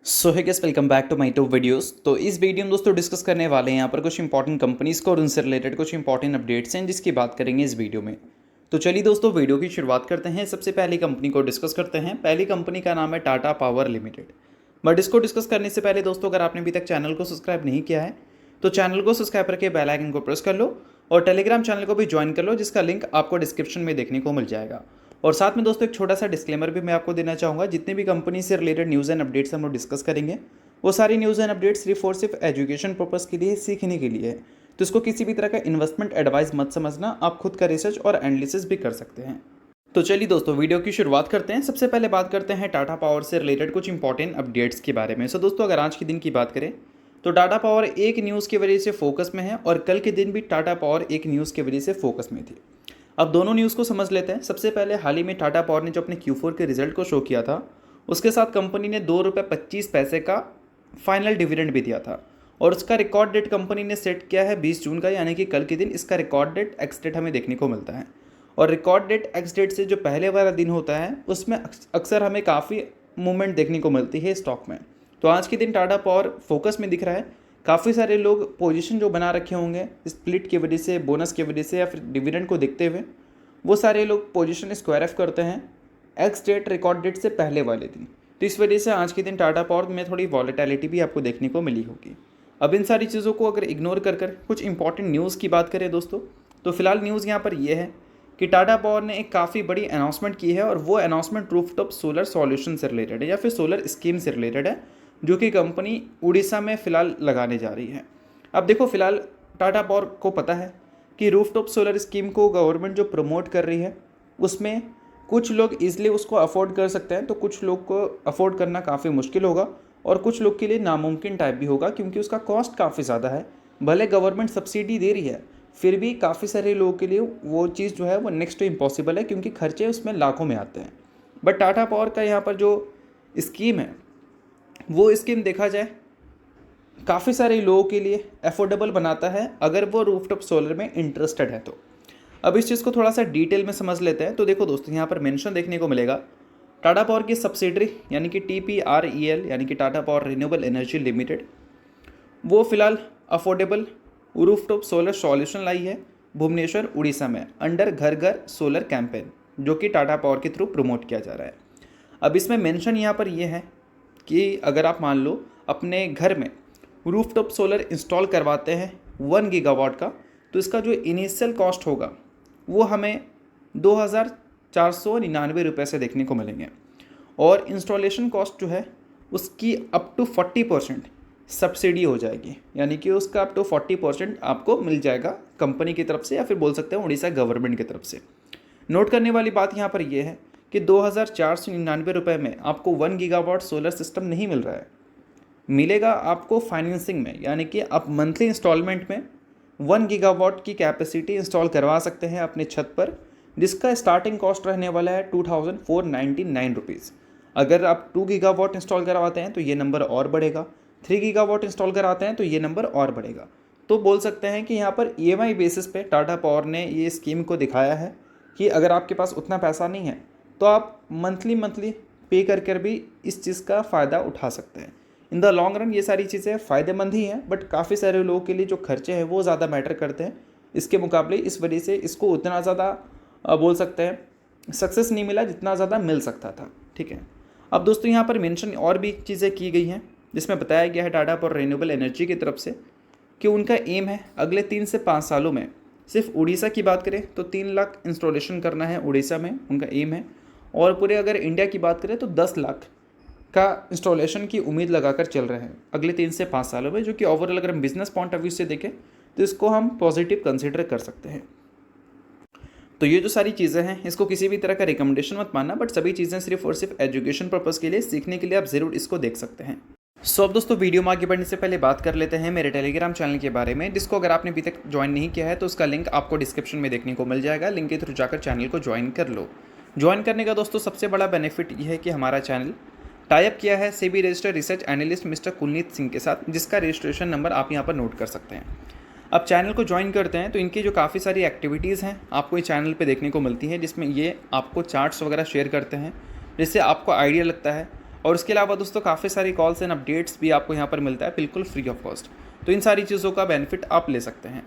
So hi guys welcome back to my to videos. तो इस video में दोस्तों डिस्कस करने वाले हैं यहाँ पर कुछ इंपॉर्टेंट कंपनीज़ को और उनसे रिलेटेड कुछ इंपॉर्टेंट अपडेट्स हैं जिसकी बात करेंगे इस वीडियो में। तो चलिए दोस्तों वीडियो की शुरुआत करते हैं। सबसे पहली कंपनी को डिस्कस करते हैं। पहली कंपनी का नाम है टाटा पावर लिमिटेड। बट इसको डिस्कस करने से पहले दोस्तों अगर आपने अभी तक चैनल को सब्सक्राइब नहीं किया है तो चैनल को सब्सक्राइब करके बेल आइकन को प्रेस कर लो और टेलीग्राम चैनल को भी ज्वाइन कर लो जिसका लिंक आपको डिस्क्रिप्शन में देखने को मिल जाएगा। और साथ में दोस्तों एक छोटा सा डिस्क्लेमर भी मैं आपको देना चाहूँगा। जितने भी कंपनी से रिलेटेड न्यूज़ एंड अपडेट्स हम लोग डिस्कस करेंगे वो सारी न्यूज़ एंड अपडेट्स सिर्फ और सिर्फ एजुकेशन पर्पज़ के लिए, सीखने के लिए है। तो इसको किसी भी तरह का इन्वेस्टमेंट एडवाइस मत समझना, आप खुद का रिसर्च और एनालिसिस भी कर सकते हैं। तो चलिए दोस्तों वीडियो की शुरुआत करते हैं। सबसे पहले बात करते हैं टाटा पावर से रिलेटेड कुछ इंपॉर्टेंट अपडेट्स के बारे में। सो दोस्तों अगर आज के दिन की बात करें तो टाटा पावर एक न्यूज़ की वजह से फोकस में है और कल के दिन भी टाटा पावर एक न्यूज़ की वजह से फोकस में थी। अब दोनों न्यूज़ को समझ लेते हैं। सबसे पहले हाल ही में टाटा पावर ने जो अपने Q4 के रिजल्ट को शो किया था उसके साथ कंपनी ने ₹2.25 का फाइनल डिविडेंड भी दिया था और उसका रिकॉर्ड डेट कंपनी ने सेट किया है 20 जून का, यानी कि कल के दिन इसका रिकॉर्ड डेट एक्स डेट हमें देखने को मिलता है। और रिकॉर्ड डेट एक्स डेट से जो पहले वाला दिन होता है उसमें अक्सर हमें काफ़ी मूवमेंट देखने को मिलती है स्टॉक में। तो आज के दिन टाटा पावर फोकस में दिख रहा है। काफ़ी सारे लोग पोजीशन जो बना रखे होंगे स्प्लिट की वजह से, बोनस की वजह से या फिर डिविडेंड को देखते हुए, वो सारे लोग पोजीशन स्क्वायर ऑफ करते हैं एक्स डेट रिकॉर्ड डेट से पहले वाले दिन। तो इस वजह से आज के दिन टाटा पावर में थोड़ी वॉलेटिलिटी भी आपको देखने को मिली होगी। अब इन सारी चीज़ों को अगर इग्नोर कर कुछ इंपॉर्टेंट न्यूज़ की बात करें दोस्तों, तो फिलहाल न्यूज़ यहाँ पर यह है कि टाटा पावर ने एक काफ़ी बड़ी अनाउंसमेंट की है और वो अनाउंसमेंट रूफटॉप सोलर सॉल्यूशन से रिलेटेड है या फिर सोलर स्कीम से रिलेटेड है जो कि कंपनी उड़ीसा में फ़िलहाल लगाने जा रही है। अब देखो फिलहाल टाटा पावर को पता है कि रूफटॉप सोलर स्कीम को गवर्नमेंट जो प्रमोट कर रही है उसमें कुछ लोग ईजिली उसको अफोर्ड कर सकते हैं, तो कुछ लोग को अफोर्ड करना काफ़ी मुश्किल होगा और कुछ लोग के लिए नामुमकिन टाइप भी होगा क्योंकि उसका कॉस्ट काफ़ी ज़्यादा है। भले गवर्नमेंट सब्सिडी दे रही है फिर भी काफ़ी सारे लोगों के लिए वो चीज़ जो है वो नेक्स्ट टू इम्पॉसिबल है क्योंकि खर्चे उसमें लाखों में आते हैं। बट टाटा पावर का यहाँ पर जो स्कीम है वो स्कीम देखा जाए काफ़ी सारे लोगों के लिए अफोर्डेबल बनाता है अगर वो रूफटॉप सोलर में इंटरेस्टेड है तो। अब इस चीज़ को थोड़ा सा डिटेल में समझ लेते हैं। तो देखो दोस्तों यहाँ पर मेंशन देखने को मिलेगा टाटा पावर की सब्सिडरी यानी कि TPREL यानी कि Tata power renewable energy limited, वो फिलहाल अफोर्डेबल रूफटॉप सोलर सॉल्यूशन लाई है भुवनेश्वर उड़ीसा में अंडर घर घर सोलर कैंपेन जो कि टाटा पावर के थ्रू प्रमोट किया जा रहा है। अब इसमें मेंशन यहाँ पर यह है कि अगर आप मान लो अपने घर में रूफटॉप सोलर इंस्टॉल करवाते हैं 1 गीगावाट का, तो इसका जो इनिशियल कॉस्ट होगा वो हमें ₹2,499 से देखने को मिलेंगे और इंस्टॉलेशन कॉस्ट जो है उसकी अप टू 40% सब्सिडी हो जाएगी, यानी कि उसका अप टू 40% आपको मिल जाएगा कंपनी की तरफ से या फिर बोल सकते हैं उड़ीसा गवर्नमेंट की तरफ से। नोट करने वाली बात यहाँ पर यह है कि ₹2,499 में आपको 1 गीगावाट सोलर सिस्टम नहीं मिल रहा है, मिलेगा आपको फाइनेंसिंग में, यानी कि आप मंथली इंस्टॉलमेंट में 1 गीगावाट की कैपेसिटी इंस्टॉल करवा सकते हैं अपने छत पर, जिसका स्टार्टिंग कॉस्ट रहने वाला है ₹2,499। अगर आप 2 गीगावाट इंस्टॉल करवाते हैं तो ये नंबर और बढ़ेगा, 3 गीगावाट इंस्टॉल कराते हैं तो ये नंबर और बढ़ेगा। तो बोल सकते हैं कि यहाँ पर EMI बेसिस पे टाटा पावर ने ये स्कीम को दिखाया है कि अगर आपके पास उतना पैसा नहीं है तो आप मंथली पे कर भी इस चीज़ का फ़ायदा उठा सकते हैं। इन द लॉन्ग रन ये सारी चीज़ें फ़ायदेमंद ही हैं, बट काफ़ी सारे लोगों के लिए जो खर्चे हैं वो ज़्यादा मैटर करते हैं इसके मुकाबले। इस वजह से इसको उतना ज़्यादा बोल सकते हैं सक्सेस नहीं मिला जितना ज़्यादा मिल सकता था। ठीक है, अब दोस्तों यहाँ पर मेंशन और भी चीज़ें की गई हैं जिसमें बताया गया है टाटा पावर रिन्यूएबल एनर्जी की तरफ से कि उनका एम है अगले 3 से 5 सालों में, सिर्फ उड़ीसा की बात करें तो 3 लाख इंस्टॉलेशन करना है उड़ीसा में उनका एम है, और पूरे अगर इंडिया की बात करें तो 10 लाख का इंस्टॉलेशन की उम्मीद लगाकर चल रहे हैं अगले 3 से 5 सालों में, जो कि ओवरऑल अगर हम बिजनेस पॉइंट ऑफ व्यू से देखें तो इसको हम पॉजिटिव कंसिडर कर सकते हैं। तो ये जो सारी चीज़ें हैं इसको किसी भी तरह का रिकमेंडेशन मत मानना, बट सभी चीज़ें सिर्फ और सिर्फ एजुकेशन पर्पज़ के लिए, सीखने के लिए आप ज़रूर इसको देख सकते हैं। सो अब दोस्तों वीडियो में आगे बढ़ने से पहले बात कर लेते हैं मेरे टेलीग्राम चैनल के बारे में, जिसको अगर आपने अभी तक ज्वाइन नहीं किया है तो उसका लिंक आपको डिस्क्रिप्शन में देखने को मिल जाएगा। लिंक के थ्रू जाकर चैनल को ज्वाइन कर लो। ज्वाइन करने का दोस्तों सबसे बड़ा बेनिफिट ये है कि हमारा चैनल टाइप किया है SEBI registered research analyst mister Kulneet Singh के साथ, जिसका रजिस्ट्रेशन नंबर आप यहाँ पर नोट कर सकते हैं। अब चैनल को ज्वाइन करते हैं तो इनकी जो काफ़ी सारी एक्टिविटीज़ हैं आपको इस चैनल पे देखने को मिलती है, जिसमें ये आपको चार्ट्स वगैरह शेयर करते हैं जिससे आपको आइडिया लगता है और उसके अलावा दोस्तों काफ़ी सारी कॉल्स एंड अपडेट्स भी आपको यहाँ पर मिलता है बिल्कुल फ्री ऑफ कॉस्ट। तो इन सारी चीज़ों का बेनिफिट आप ले सकते हैं।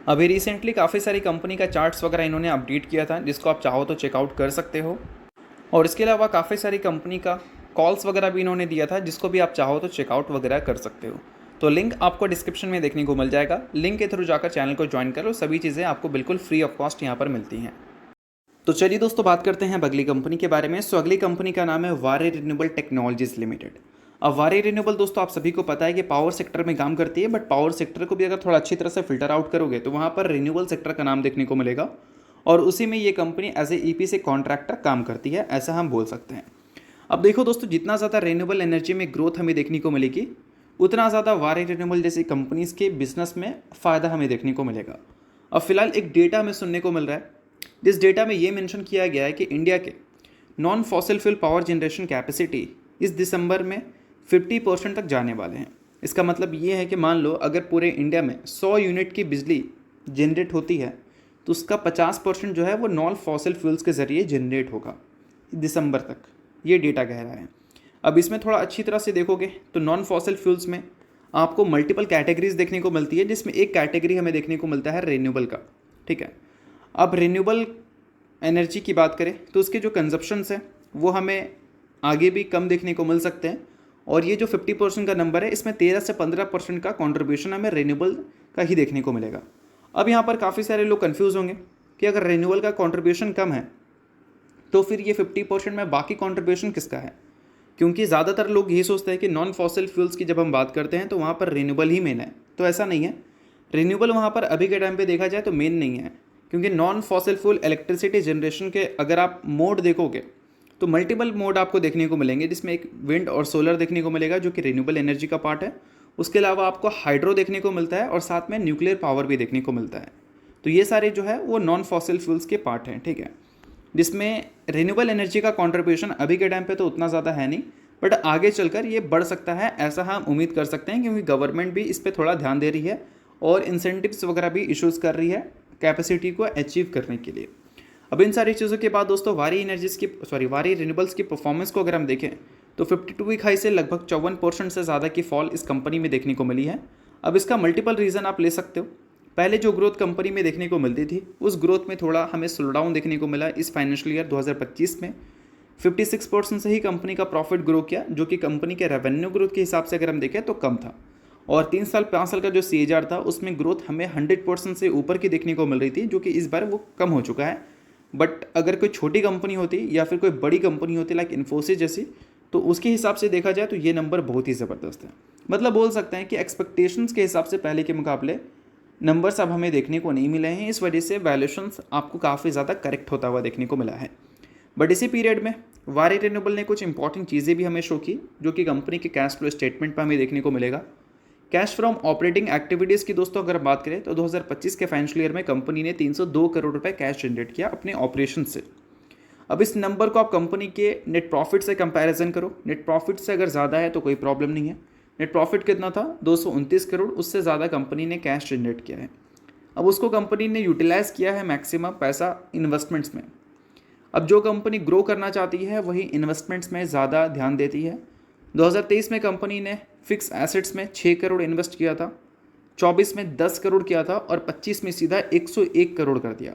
अभी रिसेंटली काफ़ी सारी कंपनी का चार्ट्स वगैरह इन्होंने अपडेट किया था, जिसको आप चाहो तो चेकआउट कर सकते हो। और इसके अलावा काफ़ी सारी कंपनी का कॉल्स वगैरह भी इन्होंने दिया था, जिसको भी आप चाहो तो चेकआउट वगैरह कर सकते हो। तो लिंक आपको डिस्क्रिप्शन में देखने को मिल जाएगा। लिंक के थ्रू जाकर चैनल को ज्वाइन करो, सभी चीज़ें आपको बिल्कुल फ्री ऑफ कॉस्ट यहाँ पर मिलती हैं। तो चलिए दोस्तों बात करते हैं अब अगली कंपनी के बारे में। सो अगली कंपनी का नाम है वारे रिन्यूएबल टेक्नोलॉजीज लिमिटेड। अब वारे रिन्यूएबल दोस्तों आप सभी को पता है कि पावर सेक्टर में काम करती है, बट पावर सेक्टर को भी अगर थोड़ा अच्छी तरह से फिल्टर आउट करोगे तो वहाँ पर रिन्यूएबल सेक्टर का नाम देखने को मिलेगा, और उसी में ये company as a EPC contractor काम करती है, ऐसा हम बोल सकते हैं। अब देखो दोस्तों, जितना ज़्यादा रिन्यूएबल एनर्जी में ग्रोथ हमें देखने को मिलेगी, उतना ज़्यादा वारे रिन्यूएबल जैसी कंपनीज़ के बिजनेस में फ़ायदा हमें देखने को मिलेगा। अब फिलहाल एक डेटा हमें सुनने को मिल रहा है, जिस डेटा में ये मेंशन किया गया है कि इंडिया के non fossil fuel power generation capacity इस दिसंबर में 50% तक जाने वाले हैं। इसका मतलब ये है कि मान लो अगर पूरे इंडिया में 100 यूनिट की बिजली जनरेट होती है तो उसका 50% जो है वो नॉन फॉसिल फ्यूल्स के ज़रिए जनरेट होगा दिसंबर तक, ये डेटा कह रहा है। अब इसमें थोड़ा अच्छी तरह से देखोगे तो नॉन फॉसिल फ्यूल्स में आपको मल्टीपल कैटेगरीज देखने को मिलती है, जिसमें एक कैटेगरी हमें देखने को मिलता है रिन्यूएबल का। ठीक है, अब रिन्यूएबल एनर्जी की बात करें तो उसके जो कंजप्शंस है वो हमें आगे भी कम देखने को मिल सकते हैं, और ये जो 50% का नंबर है इसमें 13 से 15% का कॉन्ट्रीब्यूशन हमें रिन्यूएबल का ही देखने को मिलेगा। अब यहाँ पर काफ़ी सारे लोग कन्फ्यूज़ होंगे कि अगर रिन्यूएबल का कॉन्ट्रीब्यूशन कम है तो फिर ये 50% में बाकी कॉन्ट्रीब्यूशन किसका है, क्योंकि ज़्यादातर लोग यही सोचते हैं कि नॉन फॉसिल फ्यूल्स की जब हम बात करते हैं तो वहाँ पर रिन्यूएबल ही मेन है। तो ऐसा नहीं है, रिन्यूएबल वहाँ पर अभी के टाइम पे देखा जाए तो मेन नहीं है, क्योंकि non fossil fuel electricity generation के अगर आप मोड देखोगे तो मल्टीपल मोड आपको देखने को मिलेंगे, जिसमें एक विंड और सोलर देखने को मिलेगा जो कि रिन्यूएबल एनर्जी का पार्ट है। उसके अलावा आपको हाइड्रो देखने को मिलता है और साथ में न्यूक्लियर पावर भी देखने को मिलता है। तो ये सारे जो है वो नॉन फॉसिल फ्यूल्स के पार्ट हैं। ठीक है, जिसमें रिन्यूएबल एनर्जी का कॉन्ट्रीब्यूशन अभी के टाइम पे तो उतना ज़्यादा है नहीं, बट आगे चलकर ये बढ़ सकता है, ऐसा हम उम्मीद कर सकते हैं, क्योंकि गवर्नमेंट भी इस पर थोड़ा ध्यान दे रही है और इंसेंटिव्स वगैरह भी इशूज़ कर रही है कैपेसिटी को अचीव करने के लिए। अब इन सारी चीज़ों के बाद दोस्तों वारी रिन्यूएबल्स की परफॉर्मेंस को अगर हम देखें तो 52 वीक हाई से लगभग 54% से ज़्यादा की फॉल इस कंपनी में देखने को मिली है। अब इसका मल्टीपल रीज़न आप ले सकते हो। पहले जो ग्रोथ कंपनी में देखने को मिलती थी उस ग्रोथ में थोड़ा हमें स्लो डाउन देखने को मिला इस फाइनेंशियल ईयर 2025 में। 56% से ही कंपनी का प्रॉफिट ग्रो किया, जो कि कंपनी के रेवेन्यू ग्रोथ के हिसाब से अगर हम देखें तो कम था। और 5 साल का जो CAGR था उसमें ग्रोथ हमें 100% से ऊपर की देखने को मिल रही थी, जो कि इस बार वो कम हो चुका है। बट अगर कोई छोटी कंपनी होती या फिर कोई बड़ी कंपनी होती लाइक इन्फोसिस जैसी, तो उसके हिसाब से देखा जाए तो ये नंबर बहुत ही ज़बरदस्त है। मतलब बोल सकते हैं कि एक्सपेक्टेशंस के हिसाब से पहले के मुकाबले नंबर्स अब हमें देखने को नहीं मिले हैं, इस वजह से वैल्यूएशंस आपको काफ़ी ज़्यादा करेक्ट होता हुआ देखने को मिला है। बट इसी पीरियड में वारी रिन्यूएबल ने कुछ इंपॉर्टेंट चीज़ें भी हमें शो की, जो कि कंपनी के कैश फ्लो स्टेटमेंट पर हमें देखने को मिलेगा। कैश फ्रॉम ऑपरेटिंग एक्टिविटीज़ की दोस्तों अगर बात करें तो 2025 के फाइनेंशियल ईयर में कंपनी ने 302 करोड़ रुपए कैश जनरेट किया अपने ऑपरेशन से। अब इस नंबर को आप कंपनी के नेट प्रॉफिट से कंपैरिजन करो। नेट प्रॉफिट से अगर ज़्यादा है तो कोई प्रॉब्लम नहीं है। नेट प्रॉफिट कितना था? 229 करोड़, उससे ज़्यादा कंपनी ने कैश जनरेट किया है। अब उसको कंपनी ने यूटिलाइज़ किया है मैक्सिमम पैसा इन्वेस्टमेंट्स में। अब जो कंपनी ग्रो करना चाहती है वही इन्वेस्टमेंट्स में ज़्यादा ध्यान देती है। 2023 में कंपनी ने फिक्स एसेट्स में 6 करोड़ इन्वेस्ट किया था, 24 में 10 करोड़ किया था और 25 में सीधा 101 करोड़ कर दिया।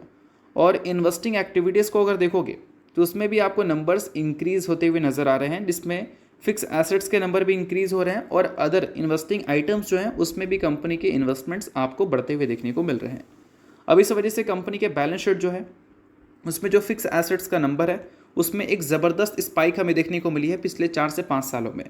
और इन्वेस्टिंग एक्टिविटीज़ को अगर देखोगे तो उसमें भी आपको नंबर्स इंक्रीज़ होते हुए नज़र आ रहे हैं, जिसमें फिक्स एसेट्स के नंबर भी इंक्रीज़ हो रहे हैं और अदर इन्वेस्टिंग आइटम्स जो हैं उसमें भी कंपनी के इन्वेस्टमेंट्स आपको बढ़ते हुए देखने को मिल रहे हैं। अब इस वजह से कंपनी के बैलेंस शीट जो है उसमें जो फिक्स एसेट्स का नंबर है उसमें एक ज़बरदस्त स्पाइक हमें देखने को मिली है पिछले 4 से 5 सालों में।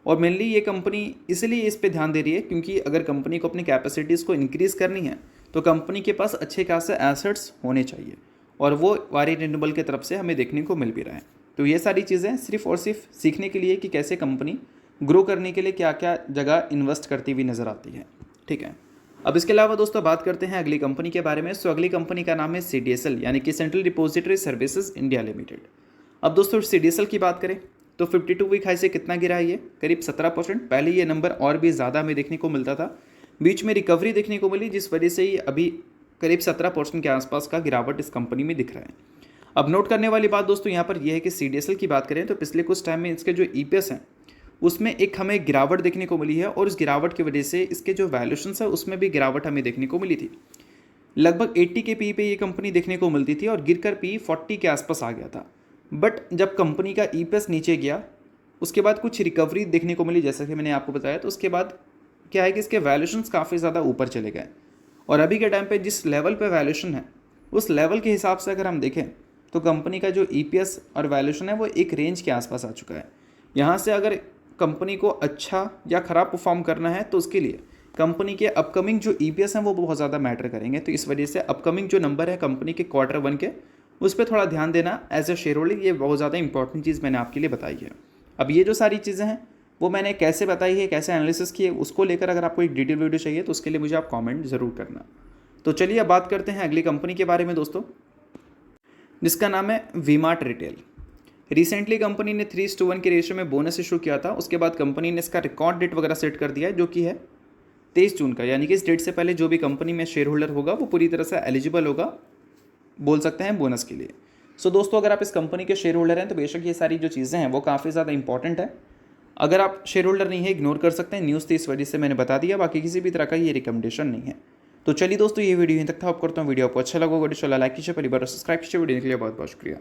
और मेनली ये कंपनी इसलिए इस पे ध्यान दे रही है क्योंकि अगर कंपनी को अपनी कैपेसिटीज़ को इंक्रीज़ करनी है तो कंपनी के पास अच्छे खासे एसेट्स होने चाहिए, और वो वारी रिन्यूएबल की तरफ से हमें देखने को मिल भी रहा है। तो ये सारी चीज़ें सिर्फ और सिर्फ सीखने के लिए कि कैसे कंपनी ग्रो करने के लिए क्या क्या जगह इन्वेस्ट करती हुई नज़र आती है। ठीक है, अब इसके अलावा दोस्तों बात करते हैं अगली कंपनी के बारे में। सो अगली कंपनी का नाम है CDSL यानी कि central depository services India limited. अब दोस्तों CDSL की बात करें तो 52 वीक हाई से कितना गिरा है ये? करीब 17%। पहले ये नंबर और भी ज़्यादा हमें देखने को मिलता था, बीच में रिकवरी देखने को मिली जिस वजह से ही अभी करीब 17% के आसपास का गिरावट इस कंपनी में दिख रहा है। अब नोट करने वाली बात दोस्तों यहाँ पर यह है कि CDSL की बात करें तो पिछले कुछ टाइम में इसके जो EPS हैं उसमें एक हमें गिरावट देखने को मिली है, और इस गिरावट की वजह से इसके जो वैल्यूएशंस है उसमें भी गिरावट हमें देखने को मिली थी। लगभग 80 के पी पे ये कंपनी देखने को मिलती थी और गिरकर पी 40 के आसपास आ गया था। बट जब कंपनी का EPS नीचे गया उसके बाद कुछ रिकवरी देखने को मिली, जैसा कि मैंने आपको बताया। तो उसके बाद क्या है कि इसके वैल्यूएशंस काफ़ी ज़्यादा ऊपर चले गए, और अभी के टाइम पे जिस लेवल पे वैल्यूएशन है उस लेवल के हिसाब से अगर हम देखें तो कंपनी का जो EPS और वैल्यूएशन है वो एक रेंज के आसपास आ चुका है। यहाँ से अगर कंपनी को अच्छा या ख़राब परफॉर्म करना है तो उसके लिए कंपनी के अपकमिंग जो EPS हैं वो बहुत ज़्यादा मैटर करेंगे। तो इस वजह से अपकमिंग जो नंबर है कंपनी के Q1 के, उस पर थोड़ा ध्यान देना एज ए शेयर होल्डर। ये बहुत ज़्यादा इंपॉर्टेंट चीज़ मैंने आपके लिए बताई है। अब ये जो सारी चीज़ें हैं वो मैंने कैसे बताई है, कैसे एनालिसिस की है, उसको लेकर अगर आपको एक डिटेल वीडियो चाहिए तो उसके लिए मुझे आप कॉमेंट ज़रूर करना। तो चलिए अब बात करते हैं अगली कंपनी के बारे में दोस्तों, जिसका नाम है वी-मार्ट रिटेल। रिसेंटली कंपनी ने 3:1 के रेशियो में बोनस इशू किया था। उसके बाद कंपनी ने इसका रिकॉर्ड डेट वगैरह सेट कर दिया है, जो कि है 23 जून का। यानी कि इस डेट से पहले जो भी कंपनी में शेयर होल्डर होगा वो पूरी तरह से एलिजिबल होगा, बोल सकते हैं, बोनस के लिए। सो दोस्तों, अगर आप इस कंपनी के शेयर होल्डर हैं तो बेशक ये सारी जो चीज़ें हैं वो काफ़ी ज़्यादा इंपॉर्टेंट है। अगर आप शेयर होल्डर नहीं है इग्नोर कर सकते हैं, न्यूज़ थी इस वजह से मैंने बता दिया, बाकी किसी भी तरह का ये रिकमेंडेशन नहीं है। तो चलिए दोस्तों, ये वीडियो यहीं तक था। आप करता हूँ, वीडियो आपको अच्छा लगा, वीडियो लाइक कीजिए, परिवार सब्सक्राइब कीजिए। वीडियो के लिए बहुत बहुत शुक्रिया।